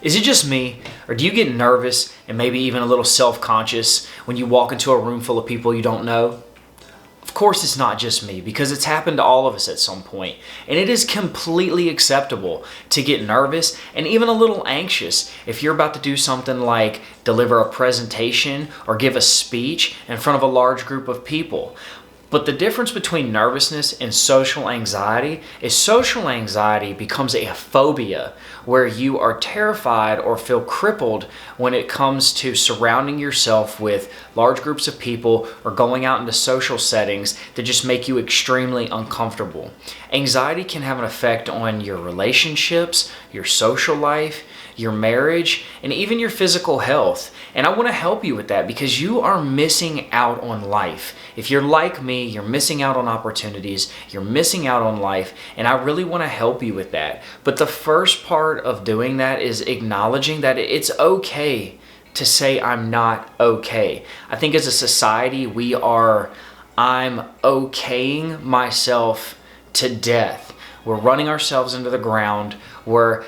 Is it just me, or do you get nervous and maybe even a little self-conscious when you walk into a room full of people you don't know? Of course it's not just me, because it's happened to all of us at some point. And it is completely acceptable to get nervous and even a little anxious if you're about to do something like deliver a presentation or give a speech in front of a large group of people. But the difference between nervousness and social anxiety is social anxiety becomes a phobia where you are terrified or feel crippled when it comes to surrounding yourself with large groups of people or going out into social settings that just make you extremely uncomfortable. Anxiety can have an effect on your relationships, your social life, your marriage, and even your physical health. And I want to help you with that because you are missing out on life. If you're like me, you're missing out on opportunities, you're missing out on life, and I really want to help you with that. But the first part of doing that is acknowledging that it's okay to say I'm not okay. I think as a society, I'm okaying myself to death. We're running ourselves into the ground.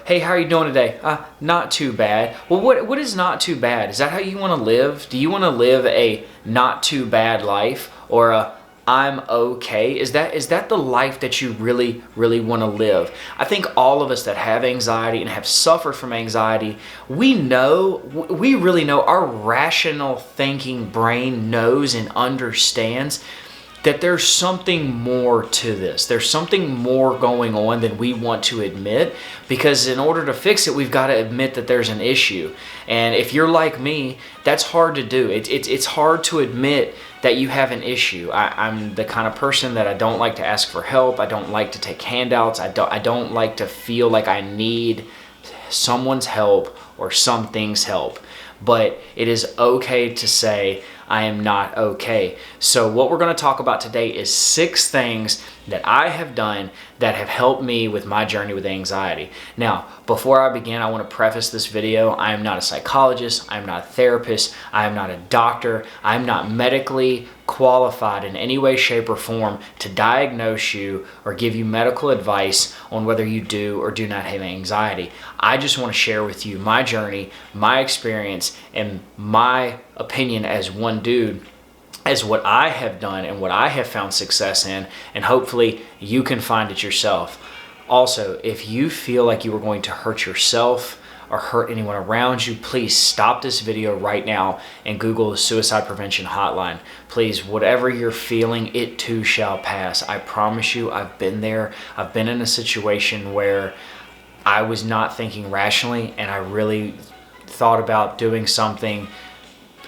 Hey, how are you doing today? Not too bad. Well, what is not too bad? Is that how you want to live? Do you want to live a not too bad life or a I'm okay? Is that the life that you really, really want to live? I think all of us that have anxiety and have suffered from anxiety, we really know, our rational thinking brain knows and understands that there's something more to this. There's something more going on than we want to admit, because in order to fix it, we've got to admit that there's an issue. And if you're like me, that's hard to do. It's hard to admit that you have an issue. I'm the kind of person that I don't like to ask for help. I don't like to take handouts. I don't like to feel like I need someone's help or something's help. But it is okay to say, I am not okay. So what we're going to talk about today is 6 things that I have done that have helped me with my journey with anxiety. Now, before I begin, I want to preface this video. I am not a psychologist. I am not a therapist. I am not a doctor. I am not medically qualified in any way, shape, or form to diagnose you or give you medical advice on whether you do or do not have anxiety. I just want to share with you my journey, my experience, and my opinion as one dude, as what I have done and what I have found success in, and hopefully you can find it yourself. Also, if you feel like you are going to hurt yourself or hurt anyone around you, please stop this video right now and Google the suicide prevention hotline. Please, whatever you're feeling, it too shall pass. I promise you, I've been there. I've been in a situation where I was not thinking rationally and I really thought about doing something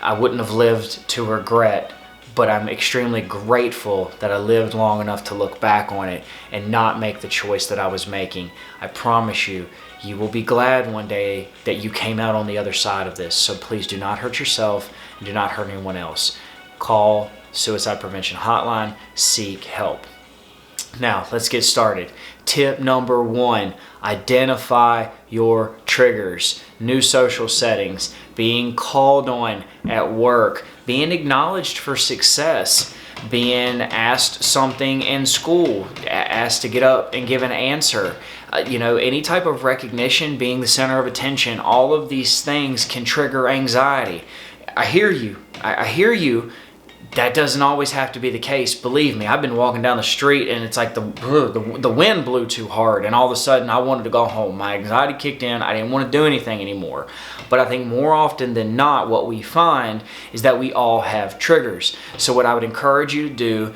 I wouldn't have lived to regret, but I'm extremely grateful that I lived long enough to look back on it and not make the choice that I was making. I promise you, you will be glad one day that you came out on the other side of this. So please do not hurt yourself and do not hurt anyone else. Call Suicide Prevention Hotline, seek help. Now, let's get started. Tip number 1, identify your triggers. New social settings, being called on at work, being acknowledged for success, being asked something in school, asked to get up and give an answer. Any type of recognition, being the center of attention, all of these things can trigger anxiety. I hear you. I hear you. That doesn't always have to be the case. Believe me, I've been walking down the street and it's like the wind blew too hard and all of a sudden I wanted to go home. My anxiety kicked in. I didn't want to do anything anymore. But I think more often than not, what we find is that we all have triggers. So what I would encourage you to do,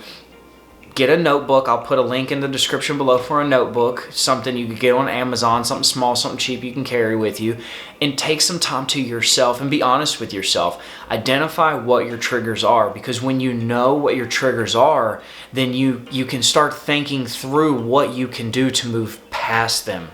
get a notebook. I'll put a link in the description below for a notebook, something you can get on Amazon, something small, something cheap you can carry with you, and take some time to yourself and be honest with yourself. Identify what your triggers are, because when you know what your triggers are, then you can start thinking through what you can do to move past them.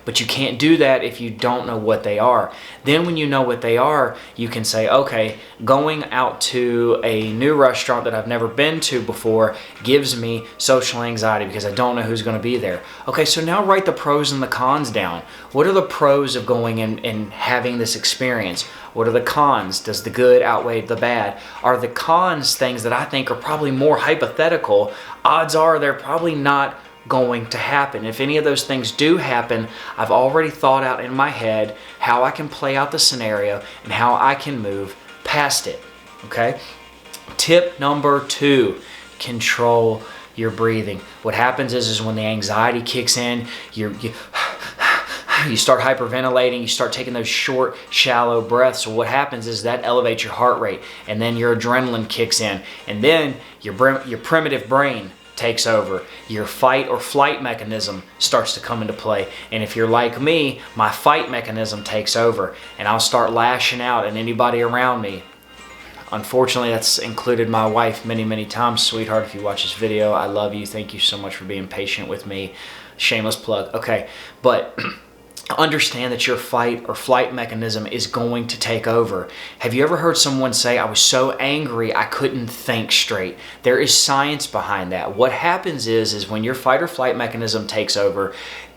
But you can't do that if you don't know what they are. Then when you know what they are, you can say, okay, going out to a new restaurant that I've never been to before gives me social anxiety because I don't know who's going to be there. Okay, so now write the pros and the cons down. What are the pros of going and having this experience? What are the cons? Does the good outweigh the bad? Are the cons things that I think are probably more hypothetical? Odds are they're probably not going to happen. If any of those things do happen, I've already thought out in my head how I can play out the scenario and how I can move past it. Okay? Tip number 2, control your breathing. What happens is when the anxiety kicks in, you start hyperventilating, you start taking those short, shallow breaths. So what happens is that elevates your heart rate, and then your adrenaline kicks in, and then your primitive brain takes over. Your fight or flight mechanism starts to come into play. And if you're like me, my fight mechanism takes over, and I'll start lashing out at anybody around me. Unfortunately, that's included my wife many, many times. Sweetheart, if you watch this video, I love you. Thank you so much for being patient with me. Shameless plug. Okay, but understand that your fight or flight mechanism is going to take over. Have you ever heard someone say, I was so angry I couldn't think straight? There is science behind that. What happens is when your fight or flight mechanism takes over,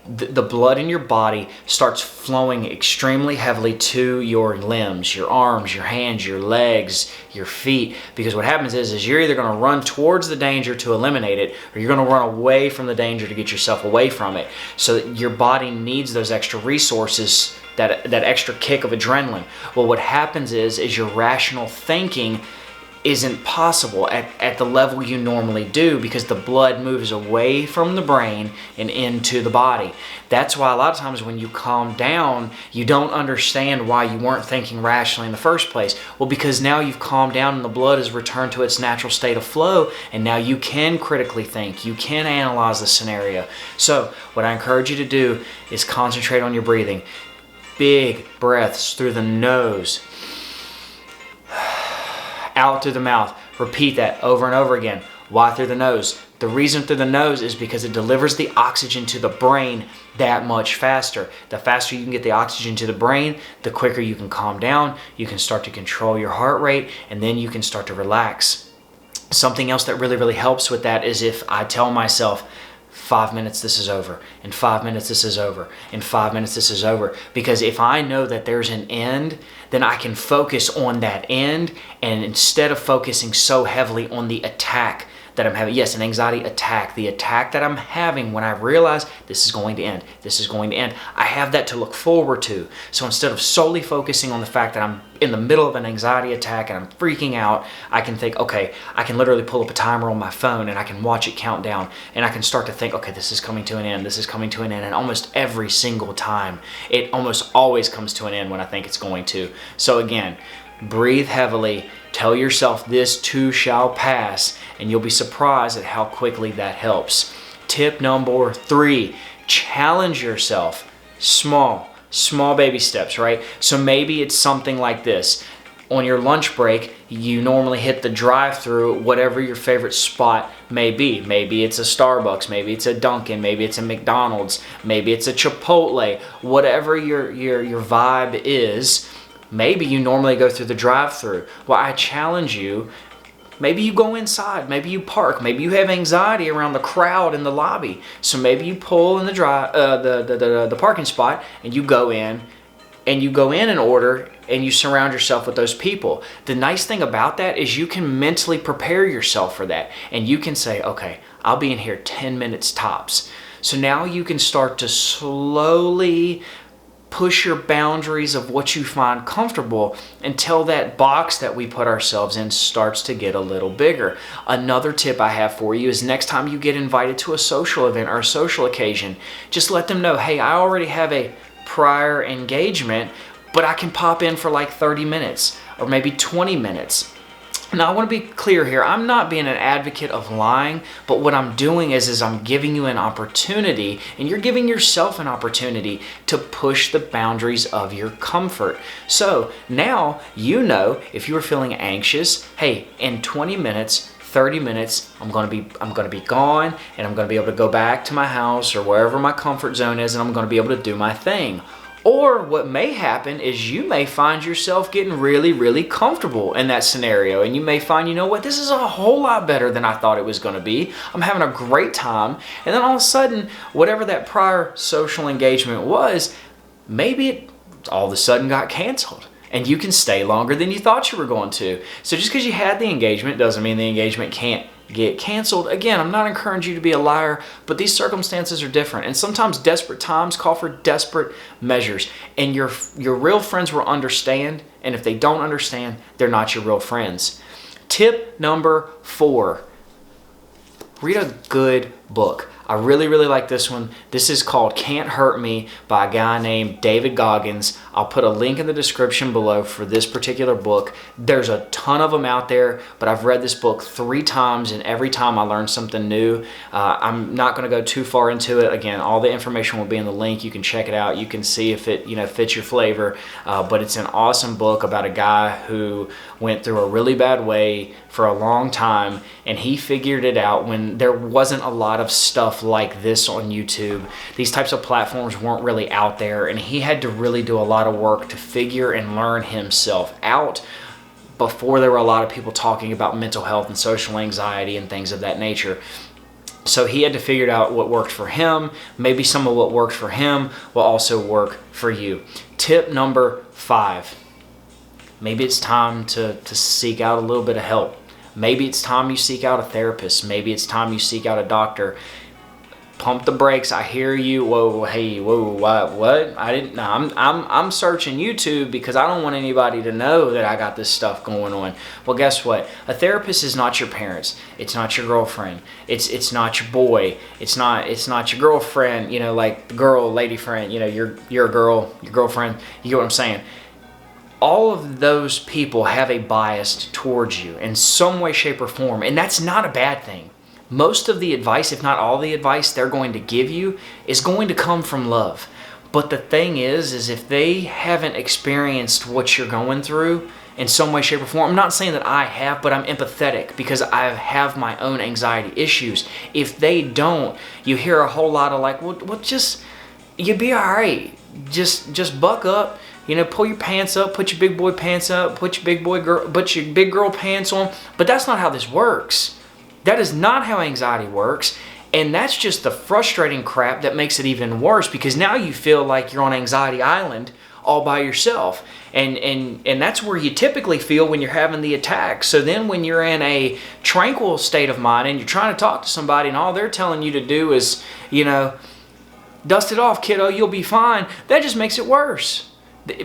the blood in your body starts flowing extremely heavily to your limbs, your arms, your hands, your legs, your feet. Because what happens is you're either going to run towards the danger to eliminate it, or you're going to run away from the danger to get yourself away from it. So that your body needs those extra resources, that extra kick of adrenaline. Well, what happens is your rational thinking isn't possible at the level you normally do, because the blood moves away from the brain and into the body. That's why a lot of times when you calm down, you don't understand why you weren't thinking rationally in the first place. Well, because now you've calmed down and the blood has returned to its natural state of flow, and now you can critically think, you can analyze the scenario. So what I encourage you to do is concentrate on your breathing. Big breaths through the nose, out through the mouth. Repeat that over and over again. Why through the nose? The reason through the nose is because it delivers the oxygen to the brain that much faster. The faster you can get the oxygen to the brain, the quicker you can calm down, you can start to control your heart rate, and then you can start to relax. Something else that really, really helps with that is if I tell myself, 5 minutes, this is over. In 5 minutes, this is over. In 5 minutes, this is over. Because if I know that there's an end, then I can focus on that end, and instead of focusing so heavily on the attack that I'm having, yes, an anxiety attack, the attack that I'm having when I realize this is going to end, this is going to end, I have that to look forward to. So instead of solely focusing on the fact that I'm in the middle of an anxiety attack and I'm freaking out, I can think, okay, I can literally pull up a timer on my phone and I can watch it count down, and I can start to think, okay, this is coming to an end, this is coming to an end, and almost every single time, it almost always comes to an end when I think it's going to. So again, breathe heavily, tell yourself this too shall pass, and you'll be surprised at how quickly that helps. Tip number 3, challenge yourself. Small baby steps, right? So maybe it's something like this. On your lunch break, you normally hit the drive-through, whatever your favorite spot may be. Maybe it's a Starbucks, maybe it's a Dunkin', maybe it's a McDonald's, maybe it's a Chipotle. Whatever your vibe is, maybe you normally go through the drive-through. Well, I challenge you, maybe you go inside, maybe you park, maybe you have anxiety around the crowd in the lobby. So maybe you pull in the parking spot, and you go in and order, and you surround yourself with those people. The nice thing about that is you can mentally prepare yourself for that, and you can say, okay, I'll be in here 10 minutes tops. So now you can start to slowly push your boundaries of what you find comfortable until that box that we put ourselves in starts to get a little bigger. Another tip I have for you is next time you get invited to a social event or a social occasion, just let them know, hey, I already have a prior engagement, but I can pop in for like 30 minutes or maybe 20 minutes. Now, I want to be clear here. I'm not being an advocate of lying, but what I'm doing is I'm giving you an opportunity, and you're giving yourself an opportunity to push the boundaries of your comfort. So now you know if you are feeling anxious, hey, in 20 minutes, 30 minutes, I'm going to be gone, and I'm going to be able to go back to my house or wherever my comfort zone is, and I'm going to be able to do my thing. Or what may happen is you may find yourself getting really, really comfortable in that scenario, and you may find, you know what, this is a whole lot better than I thought it was going to be. I'm having a great time, and then all of a sudden, whatever that prior social engagement was, maybe it all of a sudden got canceled, and you can stay longer than you thought you were going to. So just because you had the engagement doesn't mean the engagement can't get canceled. Again, I'm not encouraging you to be a liar, but these circumstances are different. And sometimes desperate times call for desperate measures. And your real friends will understand. And if they don't understand, they're not your real friends. Tip number 4, read a good book. I really, really like this one. This is called Can't Hurt Me by a guy named David Goggins. I'll put a link in the description below for this particular book. There's a ton of them out there, but I've read this book 3 times, and every time I learn something new. I'm not going to go too far into it. Again, all the information will be in the link. You can check it out. You can see if it fits your flavor. But it's an awesome book about a guy who went through a really bad way for a long time, and he figured it out when there wasn't a lot of stuff like this on YouTube. These types of platforms weren't really out there, and he had to really do a lot of work to figure and learn himself out before there were a lot of people talking about mental health and social anxiety and things of that nature. So he had to figure out what worked for him. Maybe some of what worked for him will also work for you. Tip number 5. Maybe it's time to seek out a little bit of help. Maybe it's time you seek out a therapist. Maybe it's time you seek out a doctor. Pump the brakes. I hear you. Whoa, hey, whoa, what? I didn't. No, I'm searching YouTube because I don't want anybody to know that I got this stuff going on. Well, guess what? A therapist is not your parents. It's not your girlfriend. It's not your boy. It's not your girlfriend. Like the girl, lady friend. You're a girl, your girlfriend. You get what I'm saying? All of those people have a bias towards you in some way, shape, or form, and that's not a bad thing. Most of the advice, if not all the advice they're going to give you is going to come from love. But the thing is if they haven't experienced what you're going through in some way, shape, or form, I'm not saying that I have, but I'm empathetic because I have my own anxiety issues. If they don't, you hear a whole lot of like, well just, you'll be all right. Just buck up. Pull your pants up, put your big boy pants up, put your big girl pants on. But that's not how this works. That is not how anxiety works. And that's just the frustrating crap that makes it even worse, because now you feel like you're on Anxiety Island all by yourself. And that's where you typically feel when you're having the attack. So then when you're in a tranquil state of mind and you're trying to talk to somebody and all they're telling you to do is, dust it off, kiddo, you'll be fine. That just makes it worse.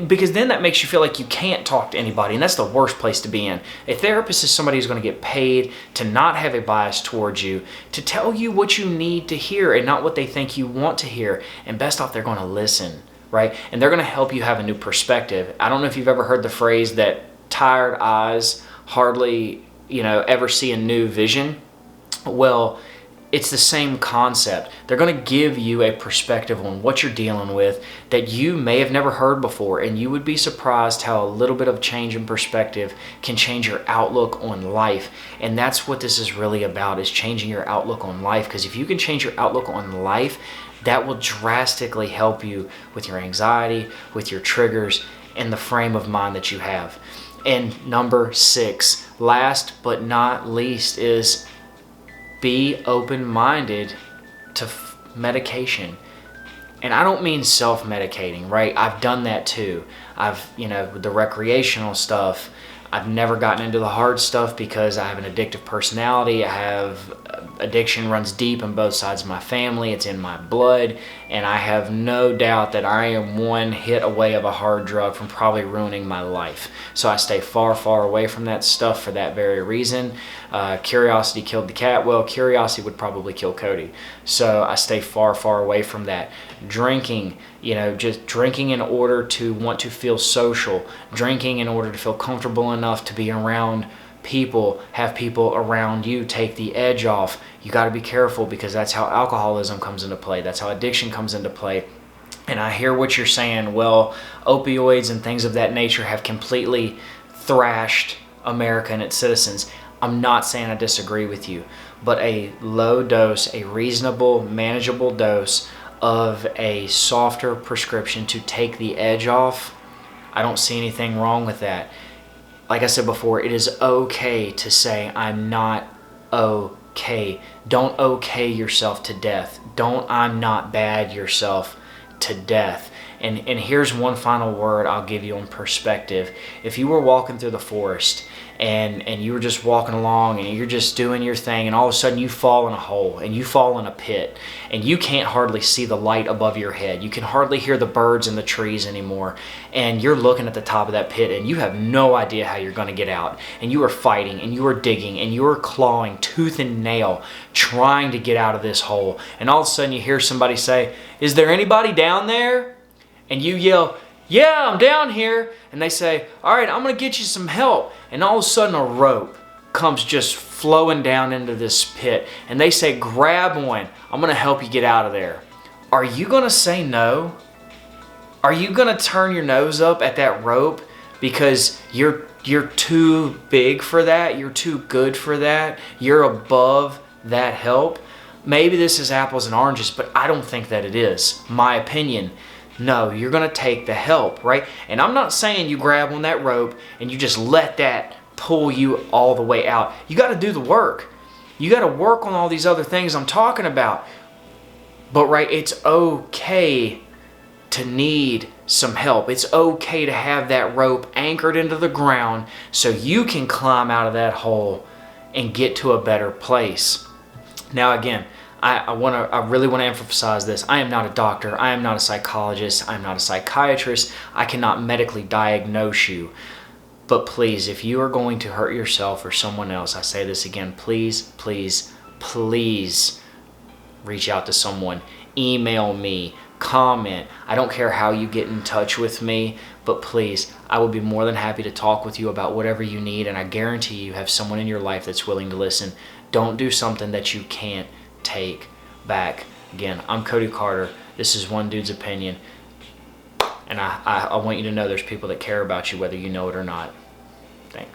Because then that makes you feel like you can't talk to anybody, and that's the worst place to be in. A therapist is somebody who's going to get paid to not have a bias towards you, to tell you what you need to hear and not what they think you want to hear. And best off, they're going to listen, right? And they're going to help you have a new perspective. I don't know if you've ever heard the phrase that tired eyes hardly, ever see a new vision. Well, it's the same concept. They're going to give you a perspective on what you're dealing with that you may have never heard before, and you would be surprised how a little bit of change in perspective can change your outlook on life. And that's what this is really about, is changing your outlook on life. Because if you can change your outlook on life, that will drastically help you with your anxiety, with your triggers, and the frame of mind that you have. And number 6, last but not least, is be open-minded to medication. And I don't mean self-medicating, right? I've done that too. With the recreational stuff, I've never gotten into the hard stuff because I have an addictive personality. Addiction runs deep on both sides of my family. It's in my blood. And I have no doubt that I am one hit away of a hard drug from probably ruining my life. So I stay far, far away from that stuff for that very reason. Curiosity killed the cat. Well, curiosity would probably kill Cody. So I stay far, far away from that. Drinking, just drinking in order to want to feel social. Drinking in order to feel comfortable enough to be around people, have people around you take the edge off. You got to be careful, because that's how alcoholism comes into play. That's how addiction comes into play. And I hear what you're saying. Well, opioids and things of that nature have completely thrashed America and its citizens. I'm not saying I disagree with you, but a low dose, a reasonable, manageable dose of a softer prescription to take the edge off, I don't see anything wrong with that. Like I said before, it is okay to say, I'm not okay. Don't okay yourself to death. Don't I'm not bad yourself to death. And here's one final word I'll give you on perspective. If you were walking through the forest and you were just walking along and you're just doing your thing, and all of a sudden you fall in a hole and you fall in a pit and you can't hardly see the light above your head, you can hardly hear the birds in the trees anymore, and you're looking at the top of that pit and you have no idea how you're going to get out, and you are fighting and you are digging and you are clawing tooth and nail trying to get out of this hole, and all of a sudden you hear somebody say, "Is there anybody down there?" And you yell, "Yeah, I'm down here." And they say, "All right, I'm going to get you some help." And all of a sudden a rope comes just flowing down into this pit. And they say, "Grab one. I'm going to help you get out of there." Are you going to say no? Are you going to turn your nose up at that rope because you're too big for that? You're too good for that? You're above that help? Maybe this is apples and oranges, but I don't think that it is. My opinion. No, you're going to take the help, right? And I'm not saying you grab on that rope and you just let that pull you all the way out. You got to do the work. You got to work on all these other things I'm talking about. But, right, it's okay to need some help. It's okay to have that rope anchored into the ground so you can climb out of that hole and get to a better place. Now, again, I really want to emphasize this. I am not a doctor. I am not a psychologist. I am not a psychiatrist. I cannot medically diagnose you. But please, if you are going to hurt yourself or someone else, I say this again, please, please, please reach out to someone. Email me. Comment. I don't care how you get in touch with me, but please, I would be more than happy to talk with you about whatever you need, and I guarantee you have someone in your life that's willing to listen. Don't do something that you can't take back. Again, I'm Cody Carter. This is One Dude's Opinion, and I want you to know there's people that care about you whether you know it or not. Thanks.